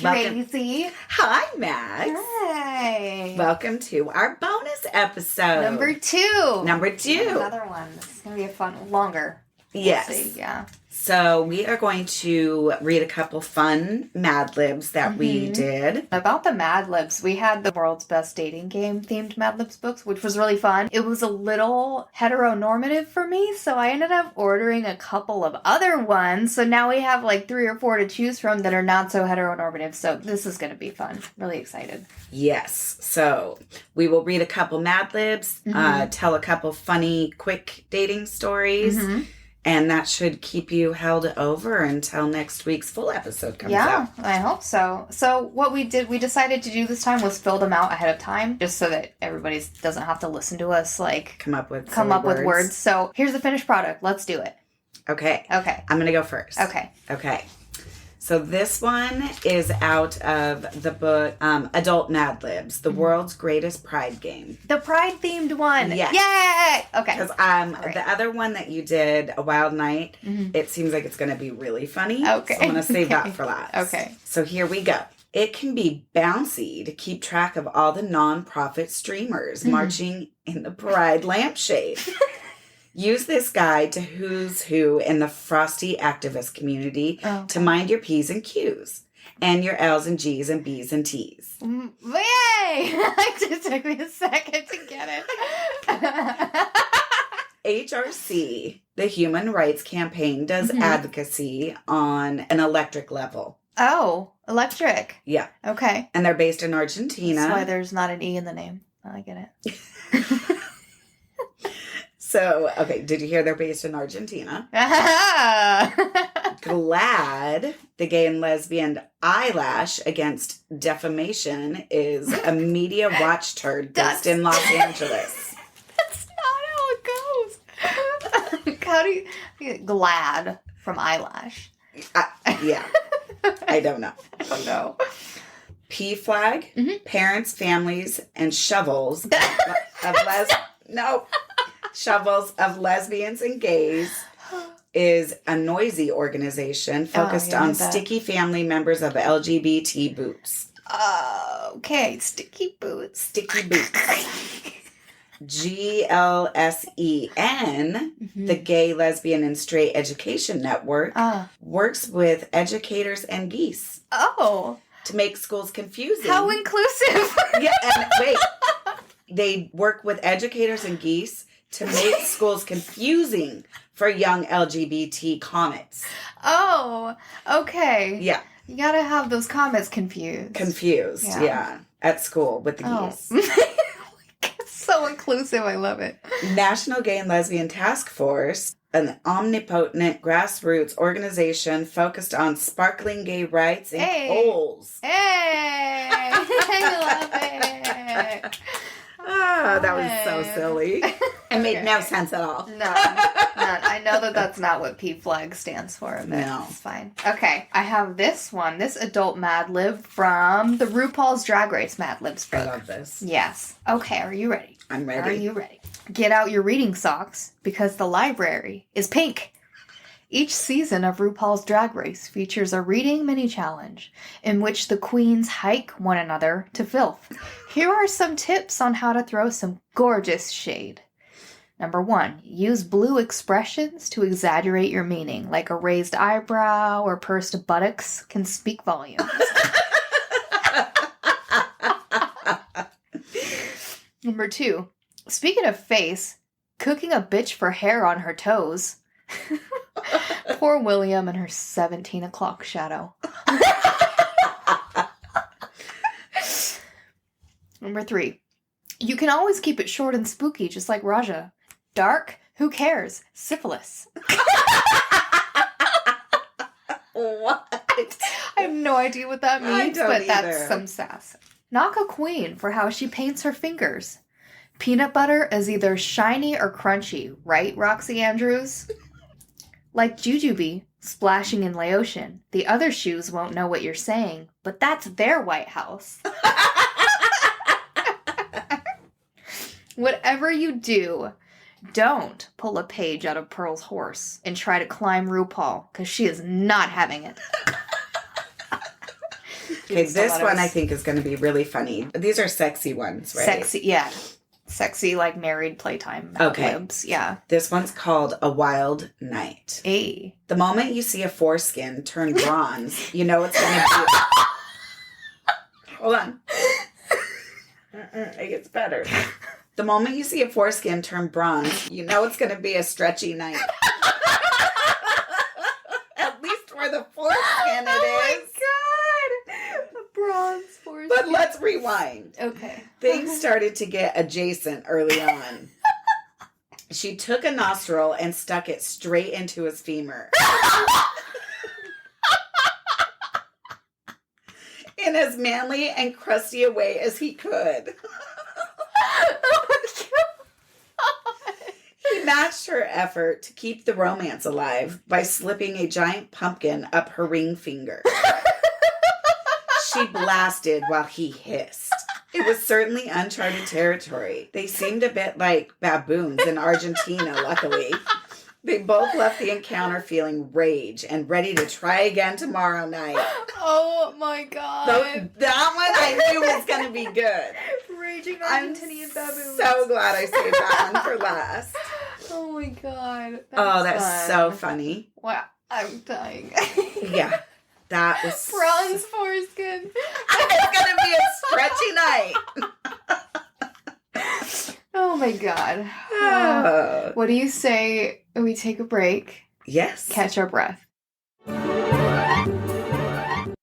Tracy. Hi, Max. Hi. Welcome to our bonus episode. Number 2. Another one. This is going to be a fun, longer. Yes. We'll see. Yeah. So we are going to read a couple fun Mad Libs that we did. About the Mad Libs, we had the world's best dating game themed Mad Libs books, which was really fun. It was a little heteronormative for me, so I ended up ordering a couple of other ones. So now we have like 3 or 4 to choose from that are not so heteronormative. So this is going to be fun. Really excited. Yes. So we will read a couple Mad Libs, tell a couple funny, quick dating stories. And that should keep you held over until next week's full episode comes out. Yeah, I hope so. So what we decided to do this time was fill them out ahead of time, just so that everybody doesn't have to listen to us, like, come up with words. So here's the finished product. Let's do it. Okay. I'm going to go first. Okay. So this one is out of the book Adult Mad Libs, the world's greatest pride game. The pride-themed one. Yes. Yay! Okay. Because the other one that you did, A Wild Night, it seems like it's going to be really funny. Okay. So I'm going to save that for last. Okay. So here we go. It can be bouncy to keep track of all the non-profit streamers marching in the pride lampshade. Use this guide to who's who in the frosty activist community to mind your P's and Q's and your L's and G's and B's and T's. Yay! It just took me a second to get it. HRC, the Human Rights Campaign, does advocacy on an electric level. Oh, electric. Yeah. Okay. And they're based in Argentina. That's why there's not an E in the name. I get it. So, okay, did you hear they're based in Argentina? GLAAD, the Gay and Lesbian Eyelash Against Defamation, is a media watch turd based in Los Angeles. That's not how it goes. How do you get GLAAD from eyelash? Yeah, I don't know. I don't know. PFLAG, Parents, Families, and Shovels Shovels of Lesbians and Gays is a noisy organization focused on sticky family members of LGBT boots. Okay, sticky boots. Sticky boots. GLSEN, the Gay, Lesbian, and Straight Education Network, works with educators and geese. Oh. To make schools confusing. How inclusive. Yeah, and wait. They work with educators and geese to make schools confusing for young LGBT comets. Oh, okay. Yeah. You gotta have those comets confused. Yeah. At school with the geese. It's so inclusive. I love it. National Gay and Lesbian Task Force, an omnipotent grassroots organization focused on sparkling gay rights and goals. Hey! I love it. That was so silly. It made no sense at all. No. I know that's not what PFLAG stands for, but no. It's fine. Okay, I have this one. This adult Mad Lib from the RuPaul's Drag Race Mad Libs book. I love this. Yes. Okay, are you ready? I'm ready. Are you ready? Get out your reading socks because the library is pink. Each season of RuPaul's Drag Race features a reading mini-challenge in which the queens hike one another to filth. Here are some tips on how to throw some gorgeous shade. Number 1, use blue expressions to exaggerate your meaning, like a raised eyebrow or pursed buttocks can speak volumes. Number 2, speaking of face, cooking a bitch for hair on her toes. Poor William and her 17 o'clock shadow. Number 3. You can always keep it short and spooky, just like Raja. Dark? Who cares? Syphilis. What? I have no idea what that means, but either. That's some sass. Knock a queen for how she paints her fingers. Peanut butter is either shiny or crunchy, right, Roxy Andrews? Like Jujubee splashing in Laotian. The other shoes won't know what you're saying, but that's their White House. Whatever you do, don't pull a page out of Pearl's horse and try to climb RuPaul, because she is not having it. Okay, this one I think is going to be really funny. These are sexy ones, right? Sexy, yeah. Sexy, like married playtime. Okay. Libs, yeah. This one's called A Wild Night. A. The moment you see a foreskin turn bronze, you know it's going to be... Hold on. It gets better. The moment you see a foreskin turn bronze, you know it's going to be a stretchy night. At least for the foreskin it is. Oh my god! A bronze foreskin. But let's rewind. Okay. Things started to get adjacent early on. She took a nostril and stuck it straight into his femur. In as manly and crusty a way as he could. Oh my god! He matched her effort to keep the romance alive by slipping a giant pumpkin up her ring finger. She blasted while he hissed. It was certainly uncharted territory. They seemed a bit like baboons in Argentina, luckily. They both left the encounter feeling rage and ready to try again tomorrow night. Oh my god. So that one I knew was going to be good. Raging I'm Argentinian baboons. so glad I saved that one for last. Oh my god. That's so funny. Wow. I'm dying. Yeah. That was... Bronze foreskin. It's going to be a stretchy night. Oh my god. Well, what do you say we take a break? Yes. Catch our breath.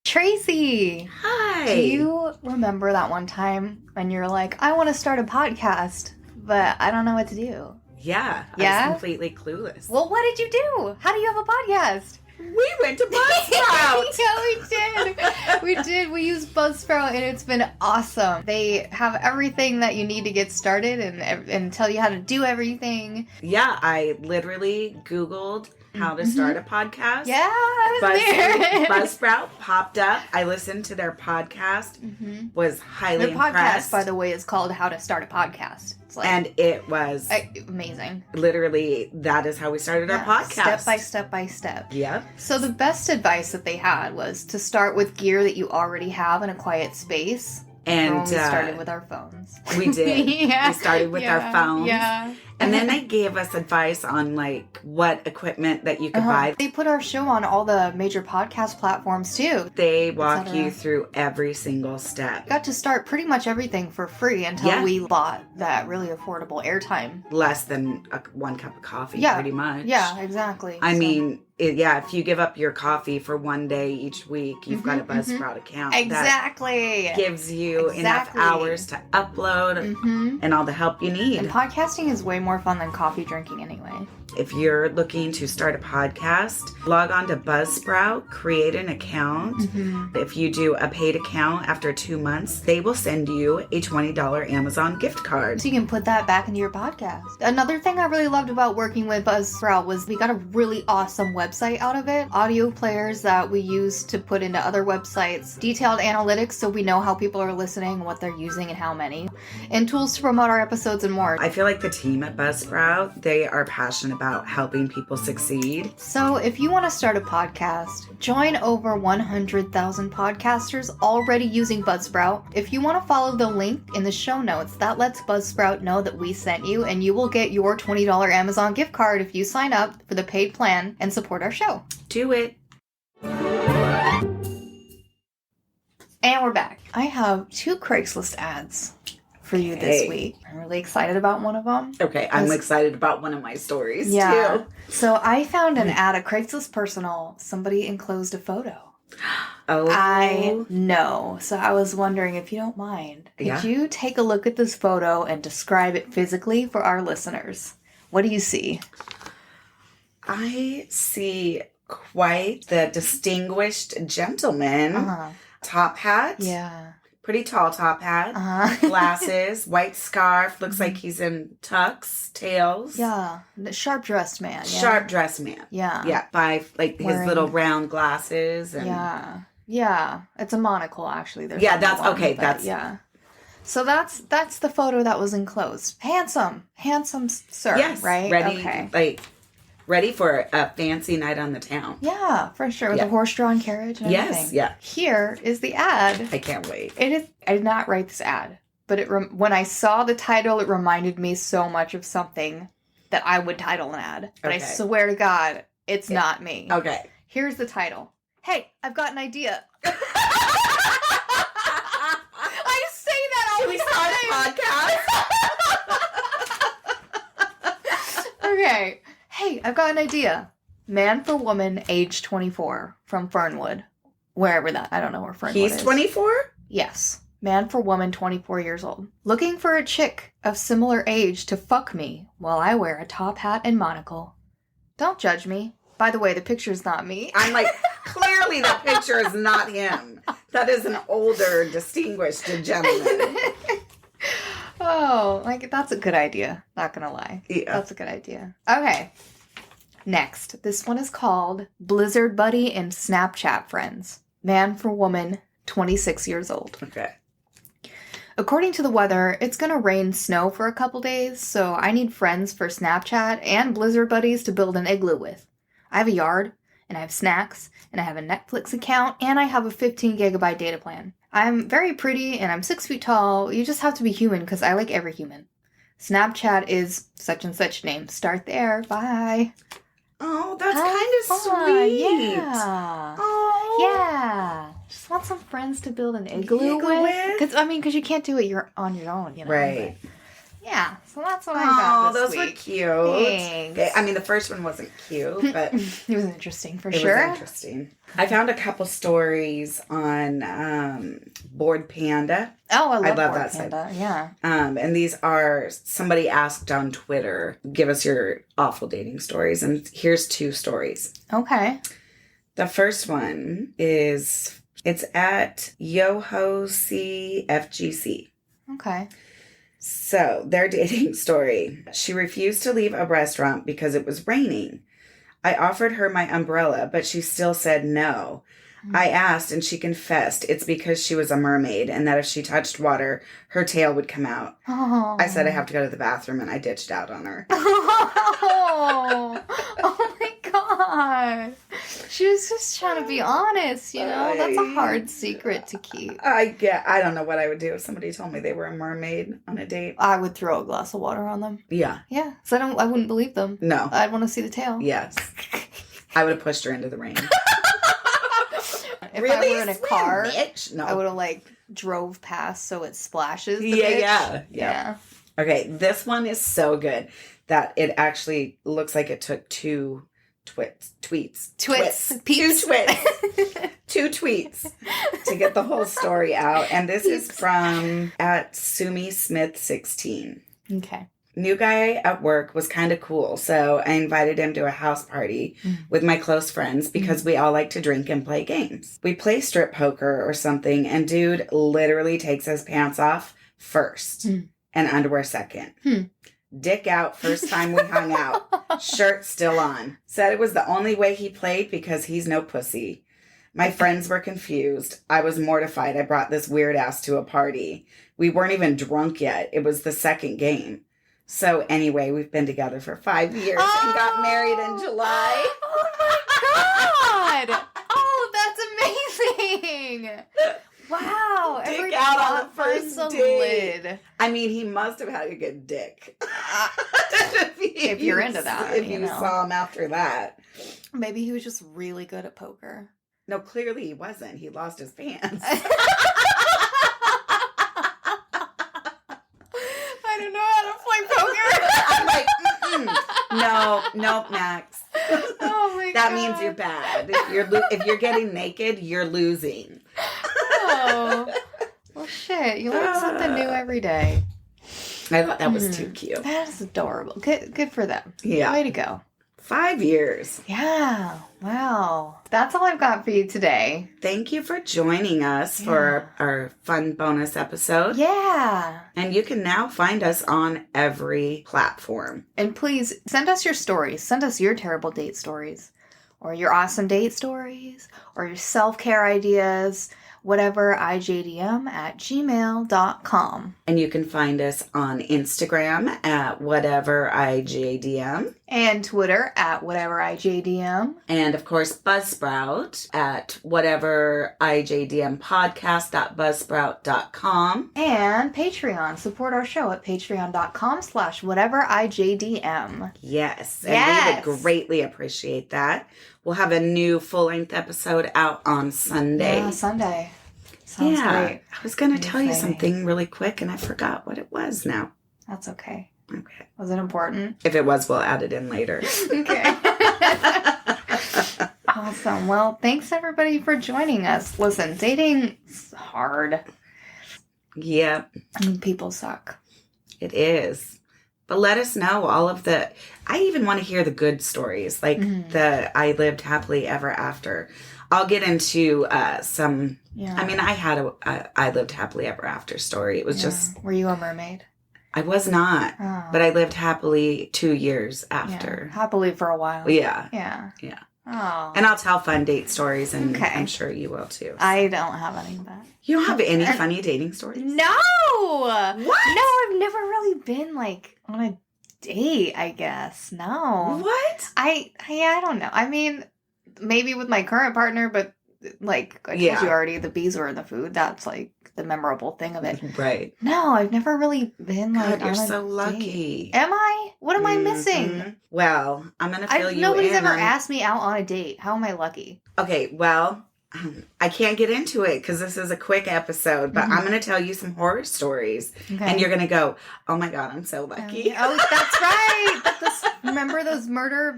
Tracy! Hi! Do you remember that one time when you're like, I want to start a podcast, but I don't know what to do? Yeah. Yeah? I was completely clueless. Well, what did you do? How do you have a podcast? We went to Buzzsprout! Yeah, we did. We did. We used Buzzsprout, and it's been awesome. They have everything that you need to get started and tell you how to do everything. Yeah, I literally Googled how to start a podcast. Yeah, I was there. Buzzsprout popped up. I listened to their podcast. Was highly Their podcast, impressed. by the way, is called How to Start a Podcast. It's like, and it was amazing. Literally, that is how we started our podcast. Step by step by step. Yep. So the best advice that they had was to start with gear that you already have in a quiet space. And we started with our phones. We did. Yeah. We started with our phones. Yeah. And then they gave us advice on like what equipment that you could buy. They put our show on all the major podcast platforms too. They walk you through every single step. Got to start pretty much everything for free until we bought that really affordable airtime. Less than one cup of coffee, pretty much. Yeah, exactly. I mean, if you give up your coffee for one day each week, you've got a Buzzsprout account. Exactly. That gives you enough hours to upload and all the help you need. And podcasting is way more fun than coffee drinking anyway. If you're looking to start a podcast, log on to Buzzsprout, create an account. If you do a paid account after 2 months, they will send you a $20 Amazon gift card. So you can put that back into your podcast. Another thing I really loved about working with Buzzsprout was we got a really awesome website out of it. Audio players that we use to put into other websites. Detailed analytics so we know how people are listening, what they're using, and how many. And tools to promote our episodes and more. I feel like the team at Buzzsprout, they are passionate about helping people succeed. So if you want to start a podcast, join over 100,000 podcasters already using Buzzsprout. If you want to follow the link in the show notes, that lets Buzzsprout know that we sent you, and you will get your $20 Amazon gift card if you sign up for the paid plan and support our show. Do it. And we're back. I have 2 Craigslist ads for you this week. I'm really excited about one of them. Okay, I'm excited about one of my stories too. too. So I found an ad at Craigslist Personal. Somebody enclosed a photo. Oh. I know. So I was wondering if you don't mind, could you take a look at this photo and describe it physically for our listeners? What do you see? I see quite the distinguished gentleman. Top hat. Yeah. Pretty tall top hat. Glasses. White scarf. Looks like he's in tux. Tails. Yeah. The sharp-dressed man. Yeah. Sharp-dressed man. Yeah. Yeah. By like his little round glasses. And Yeah. It's a monocle, actually. There's that's one, okay. but That's So that's the photo that was enclosed. Handsome sir. Yes. Right. Ready. Okay. Like Ready for a fancy night on the town. Yeah, for sure. With a horse-drawn carriage and everything. Yes, yeah. Here is the ad. I can't wait. I did not write this ad, but when I saw the title, it reminded me so much of something that I would title an ad. But I swear to God, it's not me. Okay. Here's the title. Hey, I've got an idea. I say that all the time. Okay. Hey, I've got an idea. Man for woman, age 24, from Fernwood. Wherever that, I don't know where Fernwood is. He's 24? Yes. Man for woman, 24 years old. Looking for a chick of similar age to fuck me while I wear a top hat and monocle. Don't judge me. By the way, the picture's not me. I'm like, clearly the picture is not him. That is an older, distinguished gentleman. Oh, like, that's a good idea. Not gonna lie. Yeah. That's a good idea. Okay. Next. This one is called Blizzard Buddy and Snapchat Friends. Man for woman, 26 years old. Okay. According to the weather, it's gonna rain snow for a couple days, so I need friends for Snapchat and Blizzard Buddies to build an igloo with. I have a yard, and I have snacks, and I have a Netflix account, and I have a 15 gigabyte data plan. I'm very pretty, and I'm 6 feet tall. You just have to be human, because I like every human. Snapchat is such and such name. Start there. Bye. Oh, that's kind of sweet. Yeah. Oh. Yeah. Just want some friends to build an igloo with. Because you can't do it on your own, you know. Right. But yeah, so that's what I got this week. week. Were cute. Thanks. Okay. I mean, the first one wasn't cute, but it was interesting for it sure. was interesting. I found a couple stories on Board Panda. Oh, I love Board that Panda. Site. Yeah. And these are, somebody asked on Twitter, give us your awful dating stories. And here's 2 stories. Okay. The first one is, it's at YoHoCFGC. Okay. So, their dating story. She refused to leave a restaurant because it was raining. I offered her my umbrella, but she still said no. I asked, and she confessed it's because she was a mermaid and that if she touched water, her tail would come out. Oh. I said I have to go to the bathroom, and I ditched out on her. Oh my God. She was just trying to be honest, you know? That's a hard secret to keep. I don't know what I would do if somebody told me they were a mermaid on a date. I would throw a glass of water on them. Yeah. Yeah. So I wouldn't believe them. No. I'd want to see the tail. Yes. I would have pushed her into the rain. If really? I were in a car, bitch? No. I would have drove past so it splashes the bitch. Yeah. Okay, this one is so good that it actually looks like it took 2 tweets. 2 tweets to get the whole story out. And this is from at Sumi Smith 16. Okay. New guy at work was kind of cool, so I invited him to a house party with my close friends because we all like to drink and play games. We play strip poker or something, and dude literally takes his pants off first and underwear second. Dick out first time we hung out. Shirt still on. Said it was the only way he played because he's no pussy. My friends were confused. I was mortified I brought this weird ass to a party. We weren't even drunk yet. It was the second game. So anyway, we've been together for 5 years and got married in July. Oh my God! Oh, that's amazing! Wow! Dick Every out on thought the first finds a date. lid. I mean, he must have had a good dick. If you're into that, if you saw him after that. Maybe he was just really good at poker. No, clearly he wasn't. He lost his pants. I don't know how to play poker. I'm like, no, Max. Oh my God. That means you're bad. If you're getting naked, you're losing. Oh. Well, shit. You learn something new every day. I thought that was too cute. That is adorable. Good for them. Yeah. Way to go. 5 years. Yeah. Wow. That's all I've got for you today. Thank you for joining us for our fun bonus episode. Yeah. And you can now find us on every platform. And please send us your stories. Send us your terrible date stories, or your awesome date stories, or your self-care ideas, whateverijdm@gmail.com. And you can find us on Instagram at whateverijdm. And Twitter at whateverijdm. And of course, Buzzsprout at whateverijdmpodcast.buzzsprout.com. And Patreon. Support our show at patreon.com/whateverijdm. Yes. And we would greatly appreciate that. We'll have a new full-length episode out on Sunday. Yeah, Sunday. Sounds great. I was going to tell you something really quick and I forgot what it was now. That's okay. Okay. Was it important? If it was, we'll add it in later. Okay. Awesome. Well, thanks everybody for joining us. Listen, dating's hard. Yep. I mean, people suck. It is. But let us know all of I even want to hear the good stories, like the I lived happily ever after. I'll get into some, I mean, I had a I lived happily ever after story. It was just. Were you a mermaid? I was not, but I lived happily 2 years after. Yeah. Happily for a while. Yeah. Yeah. Yeah. Oh. And I'll tell fun date stories, and I'm sure you will too. So. I don't have any of that. You don't have any funny dating stories? No! What? No, I've never really been, like, on a date, I guess. No. What? I don't know. I mean, maybe with my current partner, but, like, I told you already, the bees were in the food. That's, like, the memorable thing of it. Right. No, I've never really been, like, God, you're on a so lucky. date. Am I? What am I missing? Well, I'm going to fill you in. Nobody's ever asked me out on a date. How am I lucky? Okay, well, I can't get into it because this is a quick episode, but I'm going to tell you some horror stories. Okay. And you're going to go, oh my God, I'm so lucky. Oh, that's right. Remember those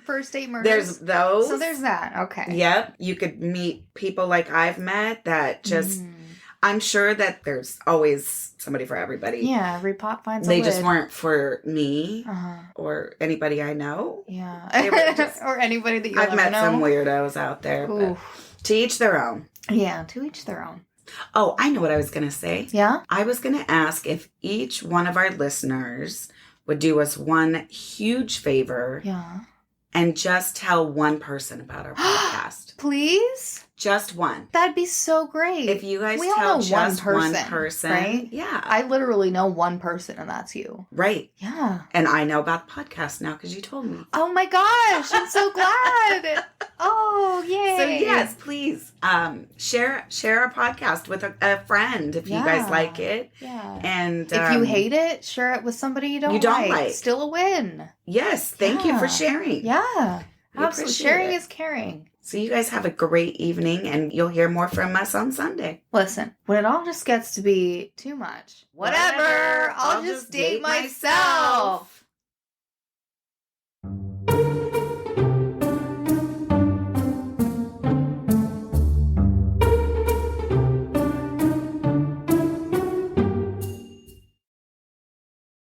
first date murders? There's those. So there's that. Okay. Yep. You could meet people like I've met that just... I'm sure that there's always somebody for everybody. Yeah, every pot finds a lid. lid. They just weren't for me or anybody I know. Yeah. They were just, or anybody that you I've met some weirdos out there. But to each their own. Yeah, to each their own. Oh, I know what I was going to say. Yeah? I was going to ask if each one of our listeners would do us one huge favor. Yeah. And just tell one person about our podcast. Please? Just one. That'd be so great. If you guys tell just one person, right? Yeah. I literally know one person, and that's you. Right. Yeah. And I know about the podcast now because you told me. Oh my gosh, I'm so glad. Oh, yay. So yes, please share our podcast with a friend if you guys like it. Yeah. And if you hate it, share it with somebody you don't like. Still a win. Yes. Thank you for sharing. Yeah. Absolutely. Sharing is caring. So you guys have a great evening, and you'll hear more from us on Sunday. Listen, when it all just gets to be too much, whatever, I'll just date myself.